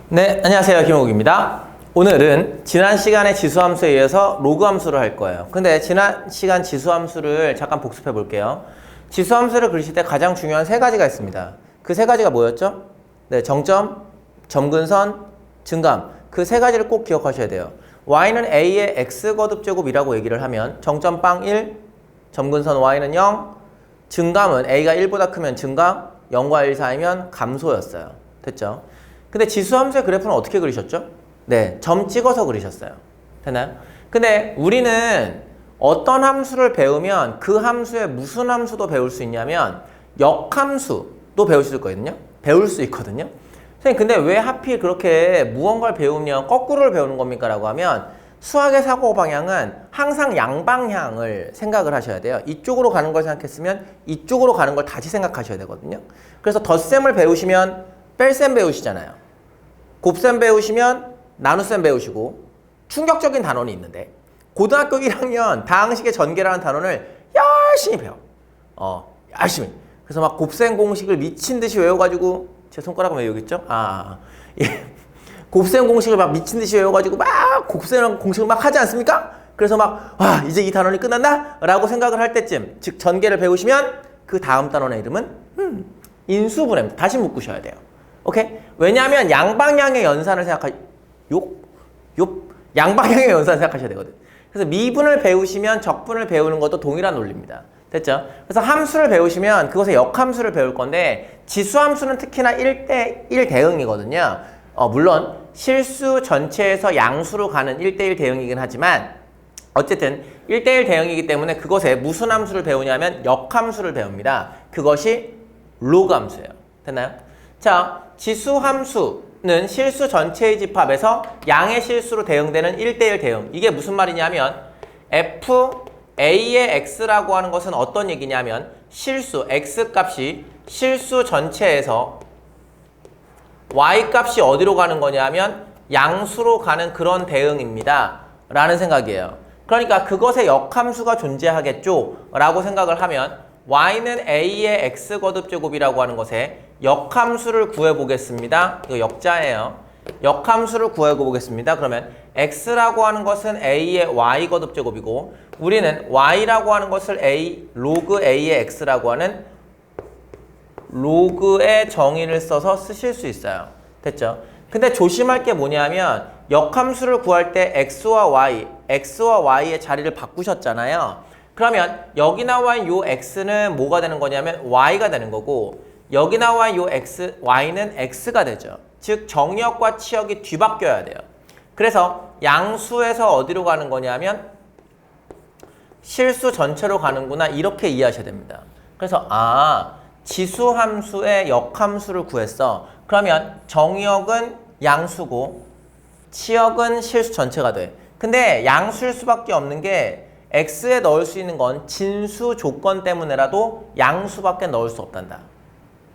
네, 안녕하세요. 김호국입니다. 오늘은 지난 시간에 지수함수에 의해서 로그 함수를 할 거예요. 근데 지난 시간 지수함수를 잠깐 복습해 볼게요. 지수함수를 그리실 때 가장 중요한 세 가지가 있습니다. 그 세 가지가 뭐였죠? 네, 정점, 점근선, 증감. 그 세 가지를 꼭 기억하셔야 돼요. y는 a의 x거듭제곱이라고 얘기를 하면 정점 빵 1, 점근선 y는 0, 증감은 a가 1보다 크면 증감, 0과 1 사이면 감소였어요. 됐죠? 근데 지수함수의 그래프는 어떻게 그리셨죠? 네, 점 찍어서 그리셨어요. 됐나요? 근데 우리는 어떤 함수를 배우면 그 함수의 무슨 함수도 배울 수 있냐면 역함수도 배울 수 있거든요. 배울 수 있거든요. 선생님, 근데 왜 하필 그렇게 무언가를 배우면 거꾸로를 배우는 겁니까? 라고 하면 수학의 사고 방향은 항상 양방향을 생각을 하셔야 돼요. 이쪽으로 가는 걸 생각했으면 이쪽으로 가는 걸 다시 생각하셔야 되거든요. 그래서 덧셈을 배우시면 뺄셈 배우시잖아요. 곱셈 배우시면 나눗셈 배우시고 충격적인 단원이 있는데 고등학교 1학년 다항식의 전개라는 단원을 열심히 배워. 열심히. 그래서 막 곱셈 공식을 미친 듯이 외워가지고 제 손가락은 왜 여기 있죠? 예. 곱셈 공식을 막 미친 듯이 외워가지고 막 곱셈 공식을 막 하지 않습니까? 그래서 막 이제 이 단원이 끝났나? 라고 생각을 할 때쯤 즉 전개를 배우시면 그 다음 단원의 이름은 인수분해입니다. 다시 묶으셔야 돼요. 오케이? 왜냐하면 양방향의 연산을 양방향의 연산을 생각하셔야 되거든. 그래서 미분을 배우시면 적분을 배우는 것도 동일한 논리입니다. 됐죠? 그래서 함수를 배우시면 그것의 역함수를 배울 건데 지수함수는 특히나 1대1 대응이거든요. 물론 실수 전체에서 양수로 가는 1대1 대응이긴 하지만 어쨌든 1대1 대응이기 때문에 그것에 무슨 함수를 배우냐면 역함수를 배웁니다. 그것이 로그 함수예요. 됐나요? 자, 지수함수는 실수 전체의 집합에서 양의 실수로 대응되는 1대1 대응. 이게 무슨 말이냐면 FA의 x라고 하는 것은 어떤 얘기냐면 실수, x값이 실수 전체에서 y값이 어디로 가는 거냐면 양수로 가는 그런 대응입니다. 라는 생각이에요. 그러니까 그것의 역함수가 존재하겠죠? 라고 생각을 하면 y는 a의 x거듭제곱이라고 하는 것에 역함수를 구해보겠습니다. 이거 역자예요. 역함수를 구해보겠습니다. 그러면 x라고 하는 것은 a의 y거듭제곱이고 우리는 y라고 하는 것을 로그 a의 x라고 하는 로그의 정의를 써서 쓰실 수 있어요. 됐죠? 근데 조심할 게 뭐냐면 역함수를 구할 때 x와 y의 자리를 바꾸셨잖아요. 그러면 여기 나와 있는 요 x는 뭐가 되는 거냐면 y가 되는 거고 여기 나와 있는 요 y는 x가 되죠. 즉 정역과 치역이 뒤바뀌어야 돼요. 그래서 양수에서 어디로 가는 거냐면 실수 전체로 가는구나 이렇게 이해하셔야 됩니다. 그래서 지수함수의 역함수를 구했어. 그러면 정역은 양수고 치역은 실수 전체가 돼. 근데 양수일 수밖에 없는 게 x에 넣을 수 있는 건 진수 조건 때문에라도 양수밖에 넣을 수 없단다.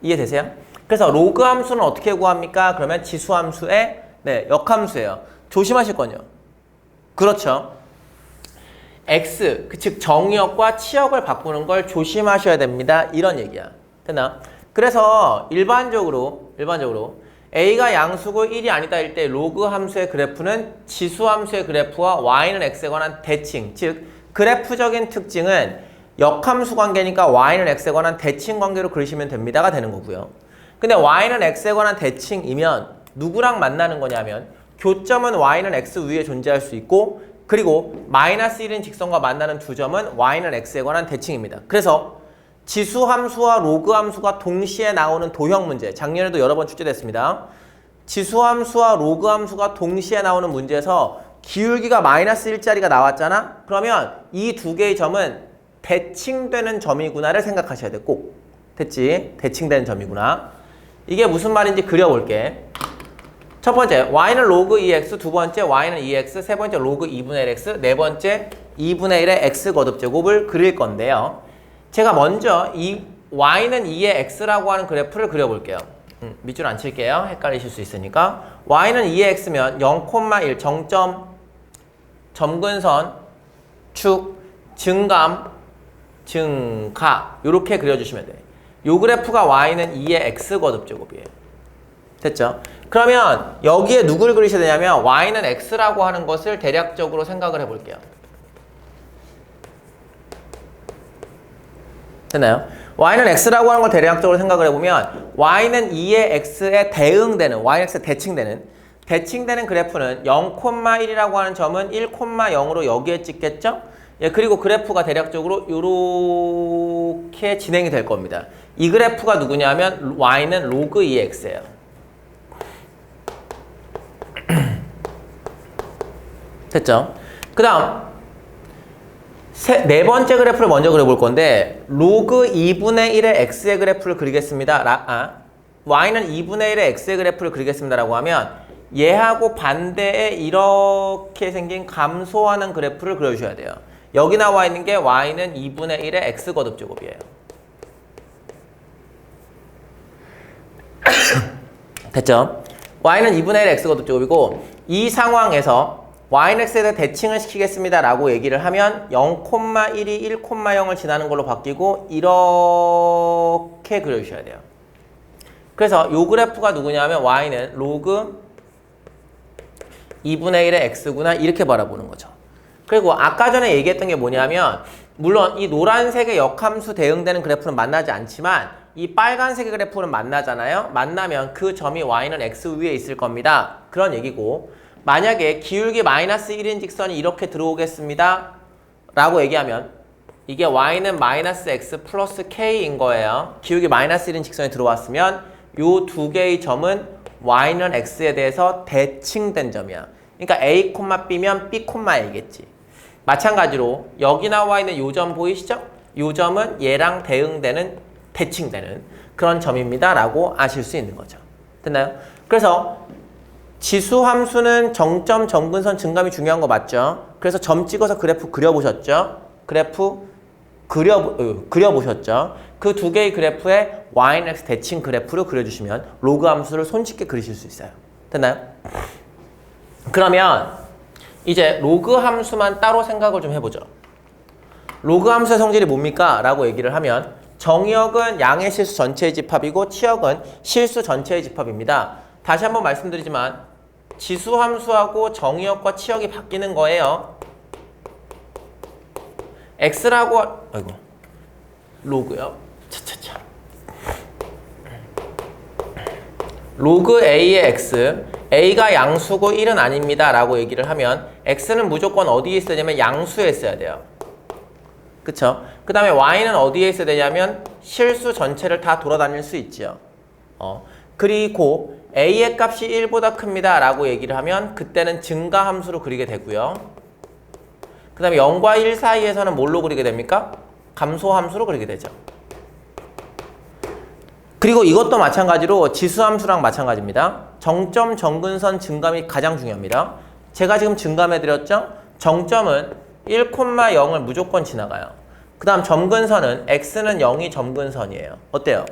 이해되세요? 그래서 로그 함수는 어떻게 구합니까? 그러면 지수함수의 역함수예요. 조심하실 건요. 그렇죠. x, 즉 정역과 치역을 바꾸는 걸 조심하셔야 됩니다. 이런 얘기야. 됐나? 그래서 일반적으로 a가 양수고 1이 아니다 일 때 로그 함수의 그래프는 지수함수의 그래프와 y는 x에 관한 대칭, 즉 그래프적인 특징은 역함수 관계니까 y는 x에 관한 대칭 관계로 그리시면 됩니다가 되는 거고요. 근데 y는 x에 관한 대칭이면 누구랑 만나는 거냐면 교점은 y는 x 위에 존재할 수 있고 그리고 마이너스 1인 직선과 만나는 두 점은 y는 x에 관한 대칭입니다. 그래서 지수함수와 로그함수가 동시에 나오는 도형 문제, 작년에도 여러 번 출제됐습니다. 지수함수와 로그함수가 동시에 나오는 문제에서 기울기가 마이너스 1짜리가 나왔잖아? 그러면 이 두 개의 점은 대칭되는 점이구나를 생각하셔야 돼. 꼭. 됐지? 대칭되는 점이구나. 이게 무슨 말인지 그려볼게. 첫 번째, y는 로그 2x, 두 번째, y는 2x, 세 번째, 로그 2분의 1x, 네 번째, 2분의 1의 x 거듭제곱을 그릴 건데요. 제가 먼저 이 y는 2의 x라고 하는 그래프를 그려볼게요. 밑줄 안 칠게요. 헷갈리실 수 있으니까. y는 2의 x면 0,1 정점, 점근선, 축, 증감, 증가 이렇게 그려주시면 돼요. 요 그래프가 y는 2의 x 거듭제곱이에요. 됐죠? 그러면 여기에 누굴 그리셔야 되냐면 y는 x라고 하는 것을 대략적으로 생각을 해볼게요. 됐나요? y는 x라고 하는 걸 대략적으로 생각을 해보면 y는 2의 x에 대응되는, y는 x에 대칭되는 그래프는 0,1이라고 하는 점은 1,0으로 여기에 찍겠죠? 예, 그리고 그래프가 대략적으로 이렇게 진행이 될 겁니다. 이 그래프가 누구냐면 y는 로그 2의 x예요. 됐죠? 그 다음 네 번째 그래프를 먼저 그려볼 건데 로그 2분의 1의 x의 그래프를 그리겠습니다. y는 2분의 1의 x의 그래프를 그리겠습니다 라고 하면 얘하고 반대에 이렇게 생긴 감소하는 그래프를 그려주셔야 돼요. 여기 나와 있는 게 y는 2분의 1의 x 거듭제곱이에요. 됐죠? y는 2분의 1의 x 거듭제곱이고 이 상황에서 y는 x에 대해 대칭을 시키겠습니다 라고 얘기를 하면 0,1이 1,0을 지나는 걸로 바뀌고 이렇게 그려주셔야 돼요. 그래서 이 그래프가 누구냐면 y는 로그 2분의 1의 x구나 이렇게 바라보는 거죠. 그리고 아까 전에 얘기했던 게 뭐냐면 물론 이 노란색의 역함수 대응되는 그래프는 만나지 않지만 이 빨간색의 그래프는 만나잖아요. 만나면 그 점이 y는 x 위에 있을 겁니다. 그런 얘기고 만약에 기울기 마이너스 1인 직선이 이렇게 들어오겠습니다 라고 얘기하면 이게 y는 마이너스 x 플러스 k인 거예요. 기울기 마이너스 1인 직선이 들어왔으면 요 두 개의 점은 y는 x에 대해서 대칭된 점이야. 그러니까 a, b면 b, a겠지. 마찬가지로 여기 나와 있는 요 점 보이시죠? 요 점은 얘랑 대칭되는 그런 점입니다 라고 아실 수 있는 거죠. 됐나요? 그래서 지수 함수는 정점, 점근선, 증감이 중요한 거 맞죠? 그래서 점 찍어서 그래프 그려보셨죠? 그려보셨죠? 그 두 개의 그래프에 y는 x 대칭 그래프를 그려주시면 로그 함수를 손쉽게 그리실 수 있어요. 됐나요? 그러면 이제 로그 함수만 따로 생각을 좀 해보죠. 로그 함수의 성질이 뭡니까? 라고 얘기를 하면 정의역은 양의 실수 전체의 집합이고 치역은 실수 전체의 집합입니다. 다시 한번 말씀드리지만 지수 함수하고 정의역과 치역이 바뀌는 거예요. x라고 로그요. 로그 a의 x, a가 양수고 1은 아닙니다 라고 얘기를 하면 x는 무조건 어디에 있어야 되냐면 양수에 있어야 돼요. 그쵸? 그 다음에 y는 어디에 있어야 되냐면 실수 전체를 다 돌아다닐 수 있죠. 그리고 a의 값이 1보다 큽니다 라고 얘기를 하면 그때는 증가 함수로 그리게 되고요. 그 다음에 0과 1 사이에서는 뭘로 그리게 됩니까? 감소 함수로 그리게 되죠. 그리고 이것도 마찬가지로 지수 함수랑 마찬가지입니다. 정점, 점근선, 증감이 가장 중요합니다. 제가 지금 증감해드렸죠? 정점은 1,0을 무조건 지나가요. 그 다음 점근선은 x는 0이 점근선이에요. 어때요?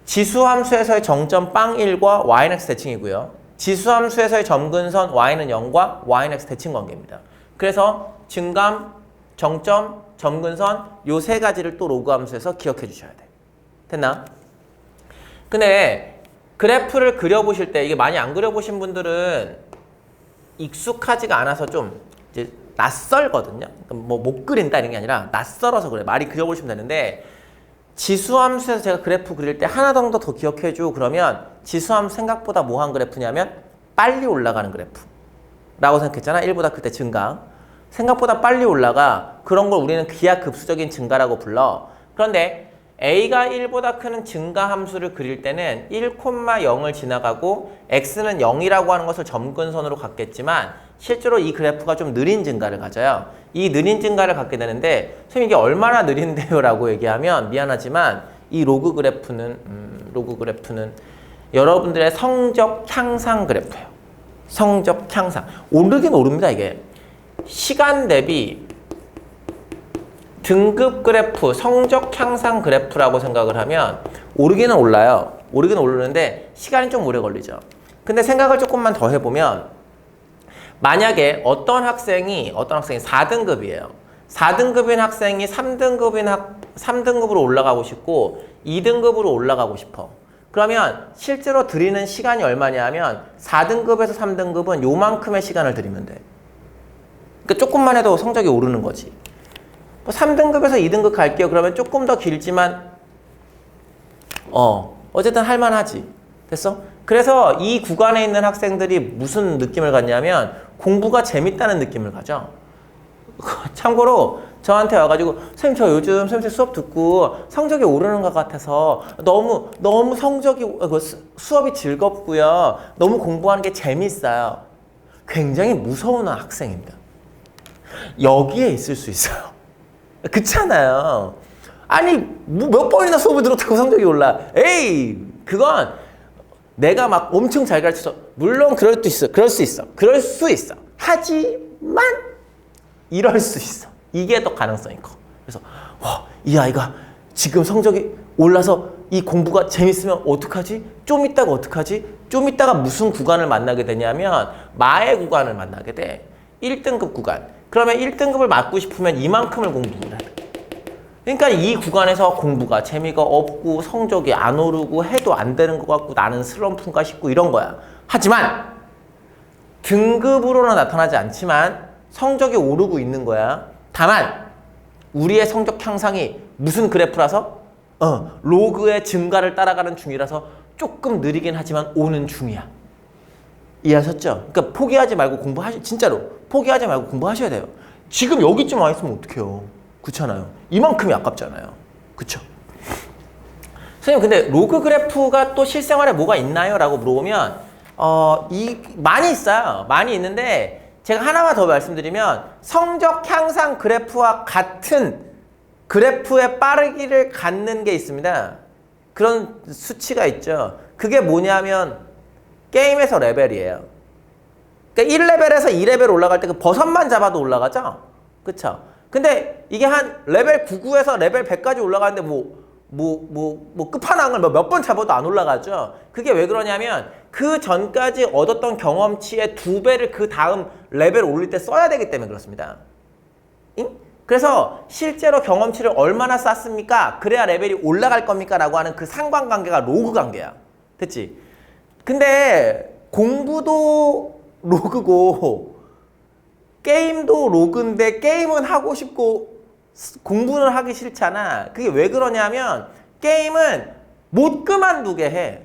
지수함수에서의 정점 빵 1과 y는 x 대칭이고요. 지수함수에서의 점근선 y는 0과 y는 x 대칭 관계입니다. 그래서 증감, 정점, 점근선 요 세 가지를 또 로그 함수에서 기억해 주셔야 돼. 됐나? 근데 그래프를 그려보실 때 이게 많이 안 그려보신 분들은 익숙하지가 않아서 좀 이제 낯설거든요. 뭐 못 그린다 이런 게 아니라 낯설어서 그래. 말이 그려보시면 되는데 지수함수에서 제가 그래프 그릴 때 하나 정도 더 기억해줘 그러면 지수함수 생각보다 뭐한 그래프냐면 빨리 올라가는 그래프 라고 생각했잖아. 1보다 클 때 증가. 생각보다 빨리 올라가. 그런 걸 우리는 기하급수적인 증가라고 불러. 그런데 a가 1보다 크는 증가 함수를 그릴 때는 1,0을 지나가고 x는 0이라고 하는 것을 점근선으로 갖겠지만 실제로 이 그래프가 좀 느린 증가를 가져요. 이 느린 증가를 갖게 되는데 선생님 이게 얼마나 느린데요? 라고 얘기하면 미안하지만 이 로그 그래프는 여러분들의 성적 향상 그래프예요. 성적 향상. 오르긴 오릅니다 이게. 시간 대비 등급 그래프, 성적 향상 그래프라고 생각을 하면 오르기는 올라요. 오르기는 오르는데 시간이 좀 오래 걸리죠. 근데 생각을 조금만 더 해보면 만약에 어떤 학생이 4등급이에요. 4등급인 학생이 3등급인 3등급으로 올라가고 싶고 2등급으로 올라가고 싶어. 그러면 실제로 들이는 시간이 얼마냐 하면 4등급에서 3등급은 요만큼의 시간을 들이면 돼. 그러니까 조금만 해도 성적이 오르는 거지. 3등급에서 2등급 갈게요. 그러면 조금 더 길지만 어쨌든 할만하지. 됐어? 그래서 이 구간에 있는 학생들이 무슨 느낌을 갖냐면 공부가 재밌다는 느낌을 가져. 참고로 저한테 와가지고 선생님 저 요즘 선생님 수업 듣고 성적이 오르는 것 같아서 너무 성적이 수업이 즐겁고요. 너무 공부하는 게 재밌어요. 굉장히 무서운 학생입니다. 여기에 있을 수 있어요. 그렇잖아요. 아니 몇 번이나 수업을 들었다고 성적이 올라. 에이 그건 내가 막 엄청 잘 가르쳐서 물론 그럴 수 있어. 하지만 이럴 수 있어. 이게 더 가능성이 커. 그래서 이 아이가 지금 성적이 올라서 이 공부가 재밌으면 어떡하지? 좀 있다가 어떡하지? 좀 있다가 무슨 구간을 만나게 되냐면 마의 구간을 만나게 돼. 1등급 구간. 그러면 1등급을 맞고 싶으면 이만큼을 공부를 해. 그러니까 이 구간에서 공부가 재미가 없고 성적이 안 오르고 해도 안 되는 것 같고 나는 슬럼프인가 싶고 이런 거야. 하지만 등급으로는 나타나지 않지만 성적이 오르고 있는 거야. 다만 우리의 성적 향상이 무슨 그래프라서? 로그의 증가를 따라가는 중이라서 조금 느리긴 하지만 오는 중이야. 이해하셨죠? 그러니까 포기하지 말고 진짜로 포기하지 말고 공부하셔야 돼요. 지금 여기쯤 와 있으면 어떡해요? 그렇잖아요. 이만큼이 아깝잖아요. 그쵸? 선생님 근데 로그 그래프가 또 실생활에 뭐가 있나요? 라고 물어보면 많이 있어요. 많이 있는데 제가 하나만 더 말씀드리면 성적 향상 그래프와 같은 그래프의 빠르기를 갖는 게 있습니다. 그런 수치가 있죠. 그게 뭐냐면 게임에서 레벨이에요. 그러니까 1레벨에서 2레벨 올라갈 때 그 버섯만 잡아도 올라가죠? 그쵸? 근데 이게 한 레벨 99에서 레벨 100까지 올라가는데 끝판왕을 몇 번 잡아도 안 올라가죠. 그게 왜 그러냐면 그 전까지 얻었던 경험치의 2배를 그 다음 레벨 올릴 때 써야 되기 때문에 그렇습니다. 응? 그래서 실제로 경험치를 얼마나 쌓습니까? 그래야 레벨이 올라갈 겁니까? 라고 하는 그 상관관계가 로그 관계야. 됐지? 근데 공부도 로그고 게임도 로그인데 게임은 하고 싶고 공부는 하기 싫잖아. 그게 왜 그러냐면 게임은 못 그만두게 해.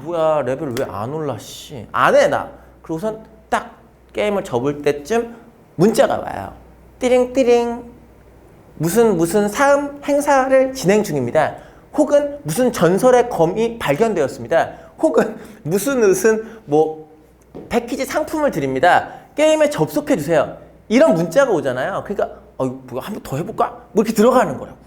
뭐야 레벨 왜 안 올라 씨. 안 해 나. 그러고선 딱 게임을 접을 때쯤 문자가 와요. 띠링띠링 무슨 사음 행사를 진행 중입니다. 혹은 무슨 전설의 검이 발견되었습니다. 혹은 무슨 패키지 상품을 드립니다. 게임에 접속해 주세요. 이런 문자가 오잖아요. 그러니까 한번 더 해볼까? 이렇게 들어가는 거라고.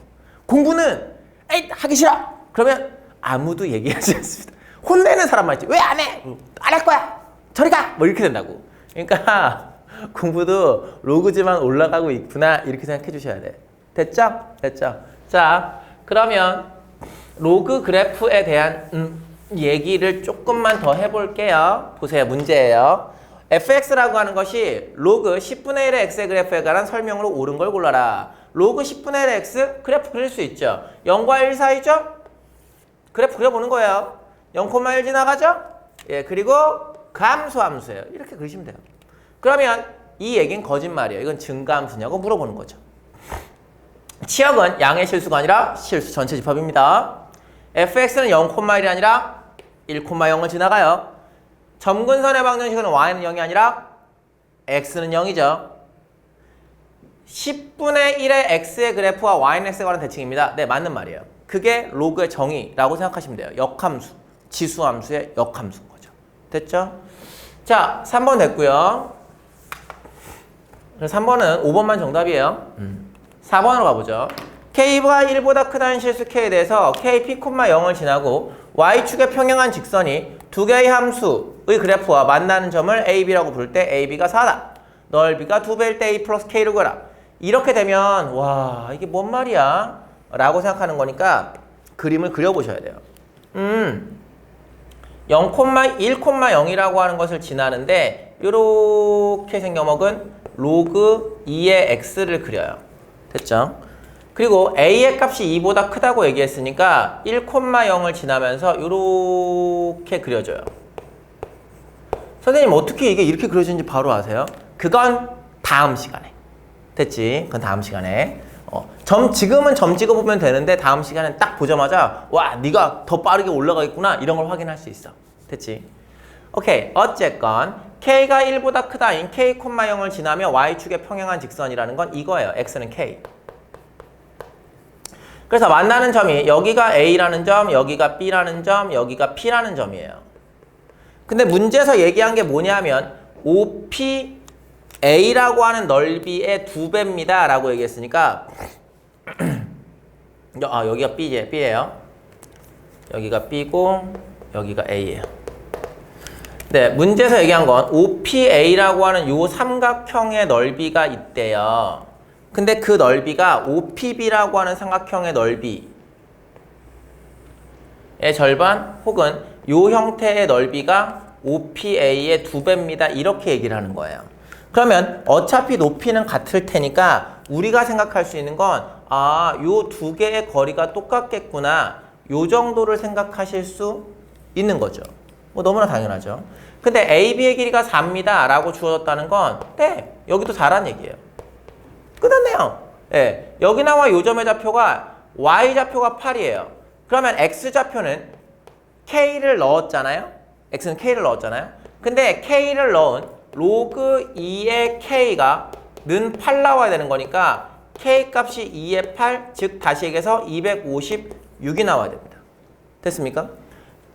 공부는 에이 하기 싫어. 그러면 아무도 얘기하지 않습니다. 혼내는 사람만 있지. 왜 안 해? 안 할 거야. 저리 가. 이렇게 된다고. 그러니까 공부도 로그지만 올라가고 있구나 이렇게 생각해 주셔야 돼. 됐죠? 자 그러면 로그 그래프에 대한 얘기를 조금만 더 해볼게요. 보세요. 문제예요. fx라고 하는 것이 로그 10분의 1의 x의 그래프에 관한 설명으로 옳은 걸 골라라. 로그 10분의 1의 x 그래프 그릴 수 있죠. 0과 1 사이죠? 그래프 그려보는 거예요. 0,1 지나가죠? 예, 그리고 감소함수예요. 이렇게 그리시면 돼요. 그러면 이 얘기는 거짓말이에요. 이건 증가함수냐고 물어보는 거죠. 치역은 양의 실수가 아니라 실수 전체 집합입니다. fx는 0,1이 아니라 1,0을 지나가요. 점근선의 방정식은 y는 0이 아니라 x는 0이죠. 10분의 1의 x의 그래프와 y는 x에 관한 대칭입니다. 네, 맞는 말이에요. 그게 로그의 정의라고 생각하시면 돼요. 역함수, 지수함수의 역함수인 거죠. 됐죠? 자, 3번 됐고요. 3번은 5번만 정답이에요. 4번으로 가보죠. k가 1보다 크다는 실수 k에 대해서 k p, 0을 지나고 y축에 평행한 직선이 두 개의 함수의 그래프와 만나는 점을 ab라고 부를 때 ab가 4다. 넓이가 2배일 때 a 플러스 k로 그라. 이렇게 되면 와 이게 뭔 말이야? 라고 생각하는 거니까 그림을 그려보셔야 돼요. 1,0이라고 하는 것을 지나는데 이렇게 생겨먹은 로그 2의 x를 그려요. 됐죠? 그리고 a의 값이 2보다 크다고 얘기했으니까 1,0을 지나면서 이렇게 그려줘요. 선생님 어떻게 이게 이렇게 그려지는지 바로 아세요? 그건 다음 시간에. 됐지? 그건 다음 시간에. 지금은 점 찍어보면 되는데 다음 시간엔 딱 보자마자 와 네가 더 빠르게 올라가겠구나 이런 걸 확인할 수 있어. 됐지? 오케이. 어쨌건 k가 1보다 크다인 k, 0을 지나며 y축에 평행한 직선이라는 건 이거예요. x는 k. 그래서 만나는 점이 여기가 a라는 점, 여기가 b라는 점, 여기가 p라는 점이에요. 근데 문제에서 얘기한 게 뭐냐면 OPA라고 하는 넓이의 2배입니다 라고 얘기했으니까 여기가 B예요. 여기가 B고 여기가 A예요. 네, 문제에서 얘기한 건 OPA라고 하는 요 삼각형의 넓이가 있대요. 근데 그 넓이가 OPB라고 하는 삼각형의 넓이의 절반 혹은 요 형태의 넓이가 OPA의 2배입니다. 이렇게 얘기를 하는 거예요. 그러면 어차피 높이는 같을 테니까 우리가 생각할 수 있는 건 요 두 개의 거리가 똑같겠구나. 요 정도를 생각하실 수 있는 거죠. 뭐 너무나 당연하죠. 근데 AB의 길이가 4입니다. 라고 주어졌다는 건 네, 여기도 4란 얘기예요. 끝났네요. 네, 여기 나와 요 점의 좌표가 Y좌표가 8이에요. 그러면 X좌표는 K를 넣었잖아요. X는 K를 넣었잖아요. 근데 K를 넣은 로그 2의 K가 는 8 나와야 되는 거니까 K 값이 2의 8, 즉 다시 얘기해서 256이 나와야 됩니다. 됐습니까?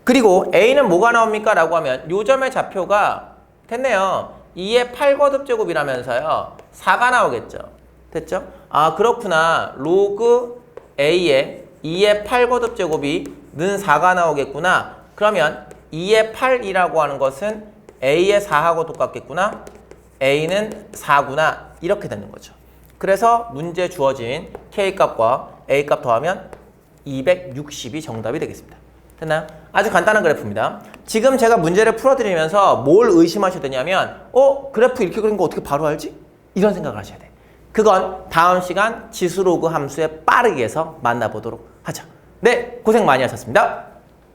그리고 A는 뭐가 나옵니까? 라고 하면 요 점의 좌표가 됐네요. 2의 8 거듭제곱이라면서요. 4가 나오겠죠. 됐죠? 그렇구나. 로그 A의 2의 8 거듭제곱이 는 4가 나오겠구나. 그러면 2의 8이라고 하는 것은 A의 4하고 똑같겠구나. A는 4구나. 이렇게 되는 거죠. 그래서 문제 주어진 K값과 A값 더하면 260이 정답이 되겠습니다. 됐나요? 아주 간단한 그래프입니다. 지금 제가 문제를 풀어드리면서 뭘 의심하셔야 되냐면 그래프 이렇게 그린 거 어떻게 바로 알지? 이런 생각을 하셔야 돼. 그건 다음 시간 지수로그 함수의 빠르기에서 만나보도록 하죠. 네, 고생 많이 하셨습니다.